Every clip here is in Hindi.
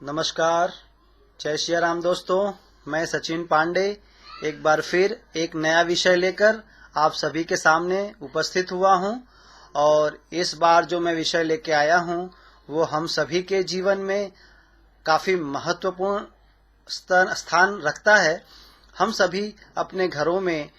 नमस्कार, जय श्री राम दोस्तों। मैं सचिन पांडे एक बार फिर एक नया विषय लेकर आप सभी के सामने उपस्थित हुआ हूं और इस बार जो मैं विषय लेके आया हूं वो हम सभी के जीवन में काफ़ी महत्वपूर्ण स्थान रखता है। हम सभी अपने घरों में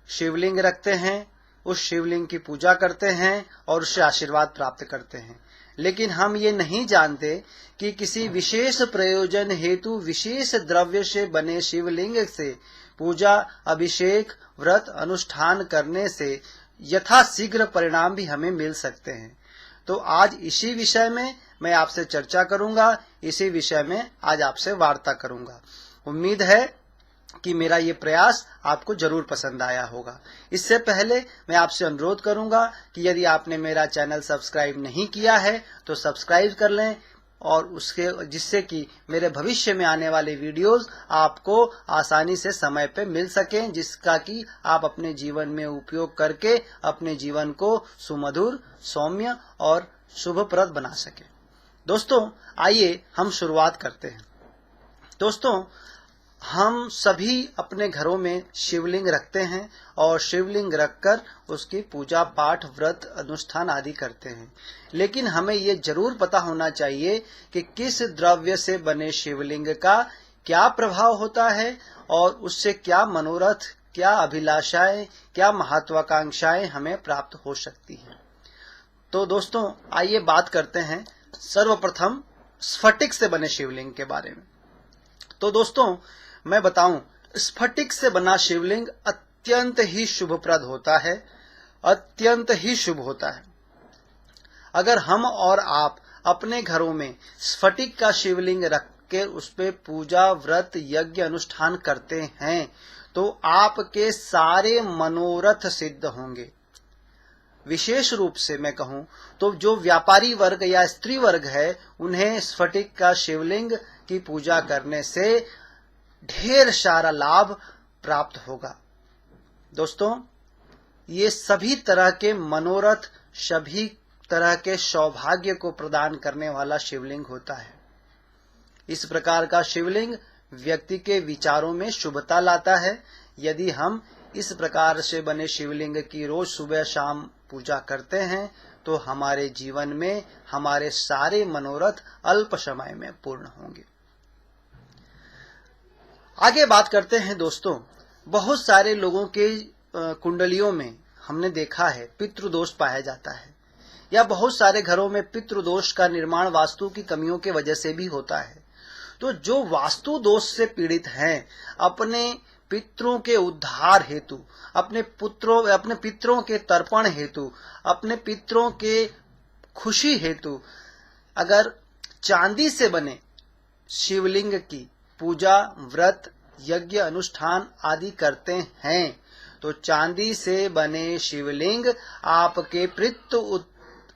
शिवलिंग रखते हैं, उस शिवलिंग की पूजा करते हैं और उससे आशीर्वाद प्राप्त करते हैं, लेकिन हम ये नहीं जानते कि किसी विशेष प्रयोजन हेतु विशेष द्रव्य से बने शिवलिंग से पूजा, अभिषेक, व्रत अनुष्ठान करने से यथाशीघ्र परिणाम भी हमें मिल सकते हैं। तो आज इसी विषय में मैं आपसे चर्चा करूंगा, इसी विषय में आज आपसे वार्ता करूंगा। उम्मीद है कि मेरा ये प्रयास आपको जरूर पसंद आया होगा। इससे पहले मैं आपसे अनुरोध करूंगा कि यदि आपने मेरा चैनल सब्सक्राइब नहीं किया है तो सब्सक्राइब कर लें और जिससे कि मेरे भविष्य में आने वाले वीडियोस आपको आसानी से समय पे मिल सकें, जिसका कि आप अपने जीवन में उपयोग करके अपने जीवन को सुमधुर, सौम्य और शुभप्रद बना सकें। दोस्तों, आइए हम शुरुआत करते हैं। दोस्तों, हम सभी अपने घरों में शिवलिंग रखते हैं और शिवलिंग रखकर उसकी पूजा पाठ, व्रत, अनुष्ठान आदि करते हैं, लेकिन हमें ये जरूर पता होना चाहिए कि किस द्रव्य से बने शिवलिंग का क्या प्रभाव होता है और उससे क्या मनोरथ, क्या अभिलाषाएं, क्या महत्वाकांक्षाएं हमें प्राप्त हो सकती हैं। तो दोस्तों, आइए बात करते हैं सर्वप्रथम स्फटिक से बने शिवलिंग के बारे में। तो दोस्तों, मैं बताऊं, स्फटिक से बना शिवलिंग अत्यंत ही शुभप्रद होता है, अत्यंत ही शुभ होता है। अगर हम और आप अपने घरों में स्फटिक का शिवलिंग रख के उस पे पूजा, व्रत, यज्ञ, अनुष्ठान करते हैं तो आपके सारे मनोरथ सिद्ध होंगे। विशेष रूप से मैं कहूं तो जो व्यापारी वर्ग या स्त्री वर्ग है, उन्हें स्फटिक का शिवलिंग की पूजा करने से ढेर सारा लाभ प्राप्त होगा। दोस्तों, ये सभी तरह के मनोरथ, सभी तरह के सौभाग्य को प्रदान करने वाला शिवलिंग होता है। इस प्रकार का शिवलिंग व्यक्ति के विचारों में शुभता लाता है। यदि हम इस प्रकार से बने शिवलिंग की रोज सुबह शाम पूजा करते हैं तो हमारे जीवन में हमारे सारे मनोरथ अल्प समय में पूर्ण होंगे। आगे बात करते हैं। दोस्तों, बहुत सारे लोगों के कुंडलियों में हमने देखा है पितृदोष पाया जाता है, या बहुत सारे घरों में पितृदोष का निर्माण वास्तु की कमियों के वजह से भी होता है। तो जो वास्तु दोष से पीड़ित हैं, अपने पितरों के उद्धार हेतु, अपने पितरों के तर्पण हेतु, अपने पितरों के खुशी हेतु अगर चांदी से बने शिवलिंग की पूजा, व्रत, यज्ञ, अनुष्ठान आदि करते हैं तो चांदी से बने शिवलिंग आपके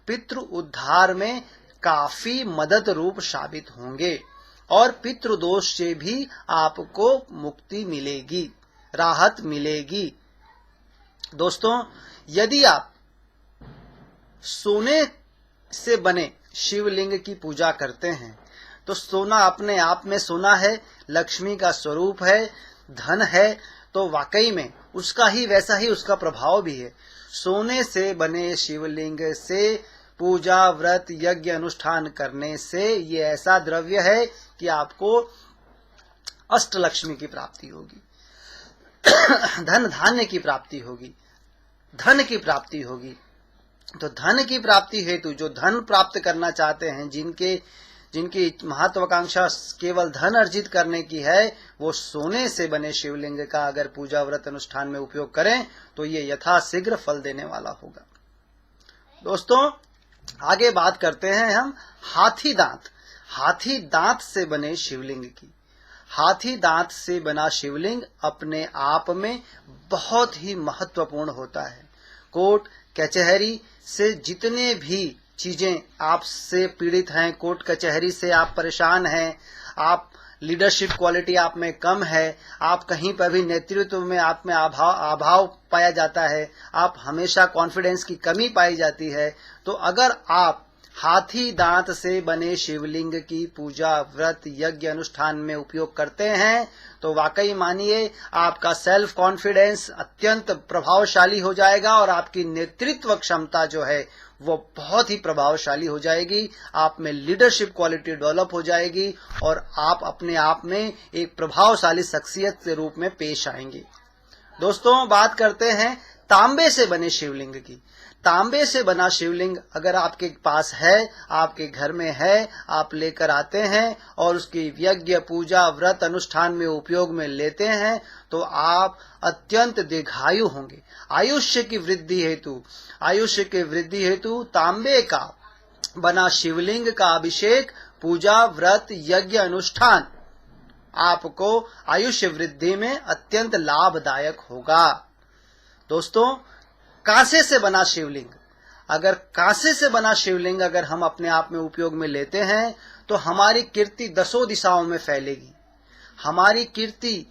पितृ उद्धार में काफी मदद रूप साबित होंगे और पितृदोष से भी आपको मुक्ति मिलेगी, राहत मिलेगी। दोस्तों, यदि आप सोने से बने शिवलिंग की पूजा करते हैं तो सोना अपने आप में, सोना है, लक्ष्मी का स्वरूप है, धन है, तो वाकई में उसका ही वैसा ही उसका प्रभाव भी है। सोने से बने शिवलिंग से पूजा, व्रत, यज्ञ, अनुष्ठान करने से ये ऐसा द्रव्य है कि आपको अष्टलक्ष्मी की प्राप्ति होगी, धन धान्य की प्राप्ति होगी, धन की प्राप्ति होगी। तो धन की प्राप्ति हेतु जो धन प्राप्त करना चाहते हैं, जिनकी महत्वाकांक्षा केवल धन अर्जित करने की है, वो सोने से बने शिवलिंग का अगर पूजा, व्रत, अनुष्ठान में उपयोग करें तो ये यथाशीघ्र फल देने वाला होगा। दोस्तों, आगे बात करते हैं हम हाथी दांत से बने शिवलिंग की। हाथी दांत से बना शिवलिंग अपने आप में बहुत ही महत्वपूर्ण होता है। कोर्ट कचहरी से जितने भी चीजें आपसे पीड़ित हैं, कोर्ट कचहरी से आप परेशान हैं, आप लीडरशिप क्वालिटी आप में कम है, आप कहीं पर भी नेतृत्व में आप में अभाव पाया जाता है, आप हमेशा कॉन्फिडेंस की कमी पाई जाती है, तो अगर आप हाथी दांत से बने शिवलिंग की पूजा, व्रत, यज्ञ, अनुष्ठान में उपयोग करते हैं तो वाकई मानिए आपका सेल्फ कॉन्फिडेंस अत्यंत प्रभावशाली हो जाएगा और आपकी नेतृत्व क्षमता जो है वो बहुत ही प्रभावशाली हो जाएगी। आप में लीडरशिप क्वालिटी डेवलप हो जाएगी और आप अपने आप में एक प्रभावशाली शख्सियत के रूप में पेश आएंगे। दोस्तों, बात करते हैं तांबे से बने शिवलिंग की। तांबे से बना शिवलिंग अगर आपके पास है, आपके घर में है, आप लेकर आते हैं और उसकी यज्ञ, पूजा, व्रत, अनुष्ठान में उपयोग में लेते हैं तो आप अत्यंत दीर्घायु होंगे। आयुष्य की वृद्धि हेतु तांबे का बना शिवलिंग का अभिषेक, पूजा, व्रत, यज्ञ, अनुष्ठान आपको आयुष्य वृद्धि में अत्यंत लाभदायक होगा। दोस्तों, कांसे से बना शिवलिंग, अगर कांसे से बना शिवलिंग अगर हम अपने आप में उपयोग में लेते हैं तो हमारी कीर्ति दसों दिशाओं में फैलेगी। हमारी कीर्ति,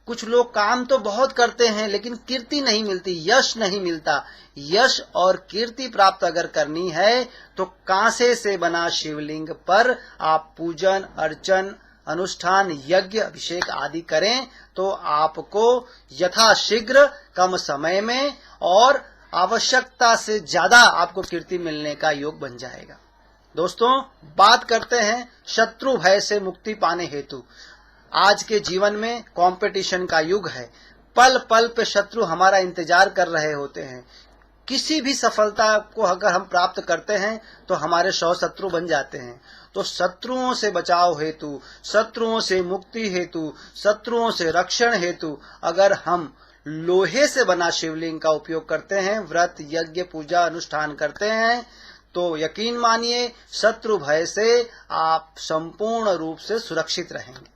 कुछ लोग काम तो बहुत करते हैं लेकिन कीर्ति नहीं मिलती, यश नहीं मिलता। यश और कीर्ति प्राप्त अगर करनी है तो कांसे से बना शिवलिंग पर आप पूजन, अर्चन, अनुष्ठान, यज्ञ, अभिषेक आदि करें तो आपको यथाशीघ्र कम समय में और आवश्यकता से ज्यादा आपको कीर्ति मिलने का योग बन जाएगा। दोस्तों, बात करते हैं शत्रु भय से मुक्ति पाने हेतु। आज के जीवन में कंपटीशन का युग है। पल पल पे शत्रु हमारा इंतजार कर रहे होते हैं। किसी भी सफलता को अगर हम प्राप्त करते हैं तो हमारे 100 शत्रु बन जाते हैं। तो शत्रुओं से बचाव हेतु, शत्रुओं से मुक्ति हेतु, शत्रुओं से रक्षण हेतु अगर हम लोहे से बना शिवलिंग का उपयोग करते हैं, व्रत, यज्ञ, पूजा, अनुष्ठान करते हैं तो यकीन मानिए शत्रु भय से आप संपूर्ण रूप से सुरक्षित रहेंगे।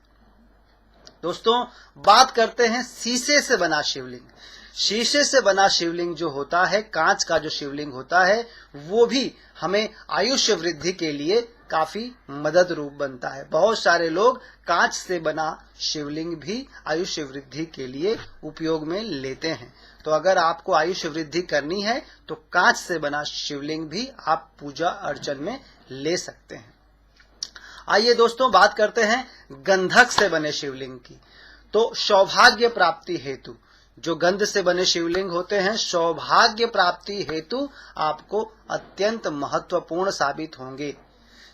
दोस्तों, बात करते हैं शीशे से बना शिवलिंग। शीशे से बना शिवलिंग जो होता है, कांच का जो शिवलिंग होता है, वो भी हमें आयुष्य वृद्धि के लिए काफी मदद रूप बनता है। बहुत सारे लोग कांच से बना शिवलिंग भी आयुष्य वृद्धि के लिए उपयोग में लेते हैं। तो अगर आपको आयुष्य वृद्धि करनी है तो कांच से बना शिवलिंग भी आप पूजा अर्चन में ले सकते हैं। आइए दोस्तों, बात करते हैं गंधक से बने शिवलिंग की। तो सौभाग्य प्राप्ति हेतु जो गंध से बने शिवलिंग होते हैं, सौभाग्य प्राप्ति हेतु आपको अत्यंत महत्वपूर्ण साबित होंगे।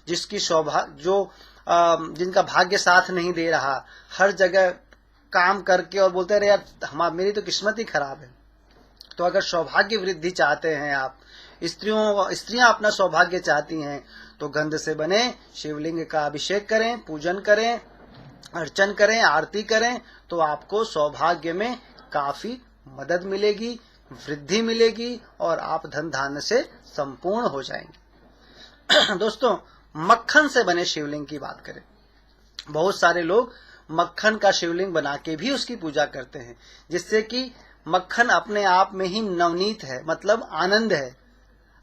जिसकी जिनका भाग्य साथ नहीं दे रहा, हर जगह काम करके और बोलते रहे यार मेरी तो किस्मत ही खराब है। तो अगर सौभाग्य वृद्धि चाहते हैं आप, स्त्रियां अपना सौभाग्य चाहती हैं तो गंध से बने शिवलिंग का अभिषेक करें, पूजन करें, अर्चन करें, आरती करें तो आपको सौभाग्य में काफी मदद मिलेगी, वृद्धि मिलेगी और आप धन धान्य से संपूर्ण हो जाएंगे। दोस्तों, मक्खन से बने शिवलिंग की बात करें। बहुत सारे लोग मक्खन का शिवलिंग बना के भी उसकी पूजा करते हैं, जिससे कि मक्खन अपने आप में ही नवनीत है, मतलब आनंद है।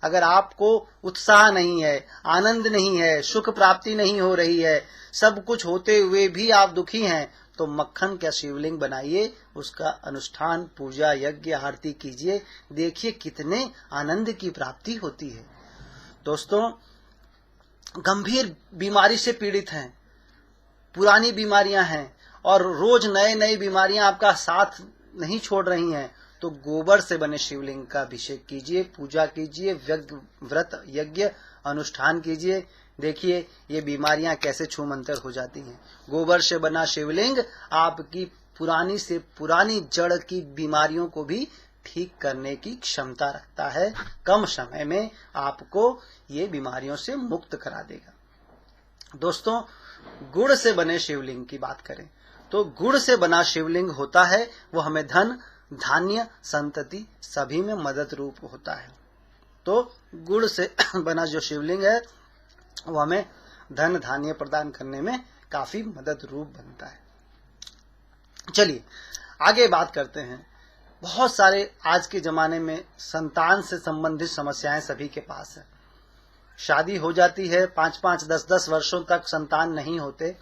अगर आपको उत्साह नहीं है, आनंद नहीं है, सुख प्राप्ति नहीं हो रही है, सब कुछ होते हुए भी आप दुखी हैं, तो मक्खन का शिवलिंग बनाइए, उसका अनुष्ठान, पूजा, यज्ञ, आरती कीजिए, देखिए कितने आनंद की प्राप्ति होती है। दोस्तों, गंभीर बीमारी से पीड़ित हैं, पुरानी बीमारियां हैं और रोज नए नई बीमारियां आपका साथ नहीं छोड़ रही हैं, तो गोबर से बने शिवलिंग का अभिषेक कीजिए, पूजा कीजिए, व्रत, यज्ञ, अनुष्ठान कीजिए। देखिए ये बीमारियां कैसे छूमंतर हो जाती हैं। गोबर से बना शिवलिंग आपकी पुरानी से पुरानी जड़ की बीमारियों को भी ठीक करने की क्षमता रखता है। कम समय में आपको ये बीमारियों से मुक्त करा देगा। दोस्तों, गुड़ से बने शिवलिंग की बात करें तो गुड़ से बना शिवलिंग होता है वो हमें धन, धान्य, संतति सभी में मदद रूप होता है। तो गुड़ से बना जो शिवलिंग है वो हमें धन धान्य प्रदान करने में काफी मदद रूप बनता है। चलिए आगे बात करते हैं। बहुत सारे आज के जमाने में संतान से संबंधित समस्याएं सभी के पास है। शादी हो जाती है, 5-5, 10-10 वर्षों तक संतान नहीं होते।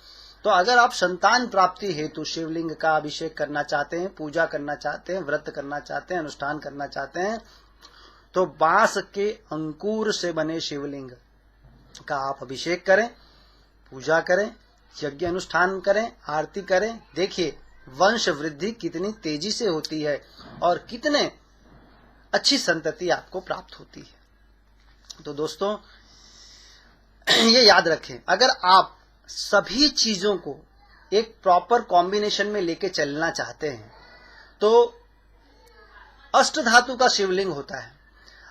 तो अगर आप संतान प्राप्ति हेतु शिवलिंग का अभिषेक करना चाहते हैं, पूजा करना चाहते हैं, व्रत करना चाहते हैं, अनुष्ठान करना चाहते हैं, तो बांस के अंकुर से बने शिवलिंग का आप अभिषेक करें, पूजा करें, यज्ञ अनुष्ठान करें, आरती करें। देखिए वंश वृद्धि कितनी तेजी से होती है और कितने अच्छी संतति आपको प्राप्त होती है। तो दोस्तों ये याद रखें, अगर आप सभी चीजों को एक प्रॉपर कॉम्बिनेशन में लेके चलना चाहते हैं तो अष्ट धातु का शिवलिंग होता है।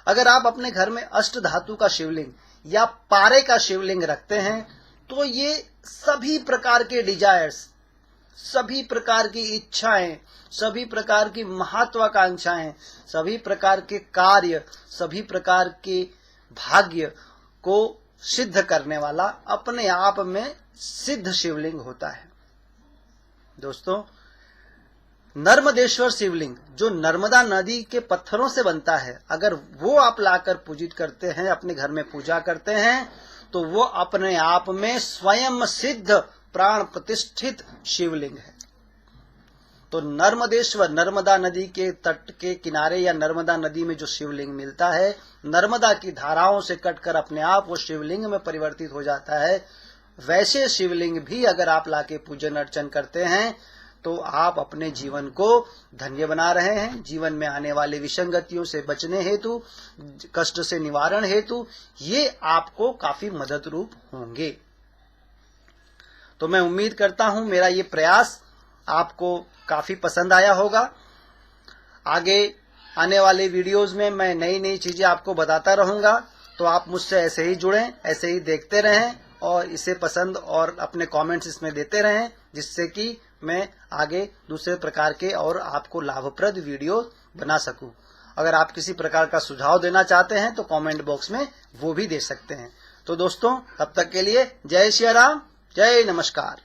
अगर आप अपने घर में अष्ट धातु का शिवलिंग या पारे का शिवलिंग रखते हैं तो ये सभी प्रकार के डिजायर्स, सभी प्रकार की इच्छाएं, सभी प्रकार की महत्वाकांक्षाएं, सभी प्रकार के कार्य, सभी प्रकार के भाग्य को सिद्ध करने वाला अपने आप में सिद्ध शिवलिंग होता है। दोस्तों नर्मदेश्वर शिवलिंग जो नर्मदा नदी के पत्थरों से बनता है, अगर वो आप लाकर पूजित करते हैं, अपने घर में पूजा करते हैं, तो वो अपने आप में स्वयं सिद्ध प्राण प्रतिष्ठित शिवलिंग है। तो नर्मदेश्वर, नर्मदा नदी के तट के किनारे या नर्मदा नदी में जो शिवलिंग मिलता है, नर्मदा की धाराओं से कटकर अपने आप वो शिवलिंग में परिवर्तित हो जाता है। वैसे शिवलिंग भी अगर आप लाके पूजन अर्चन करते हैं तो आप अपने जीवन को धन्य बना रहे हैं। जीवन में आने वाले विसंगतियों से बचने हेतु, कष्ट से निवारण हेतु ये आपको काफी मदद रूप होंगे। तो मैं उम्मीद करता हूं मेरा ये प्रयास आपको काफी पसंद आया होगा। आगे आने वाले वीडियोस में मैं नई नई चीजें आपको बताता रहूंगा, तो आप मुझसे ऐसे ही जुड़ें, ऐसे ही देखते रहें और इसे पसंद और अपने कमेंट्स इसमें देते रहें, जिससे कि मैं आगे दूसरे प्रकार के और आपको लाभप्रद वीडियो बना सकूं। अगर आप किसी प्रकार का सुझाव देना चाहते हैं तो कमेंट बॉक्स में वो भी दे सकते हैं। तो दोस्तों तब तक के लिए जय श्री राम, जय नमस्कार।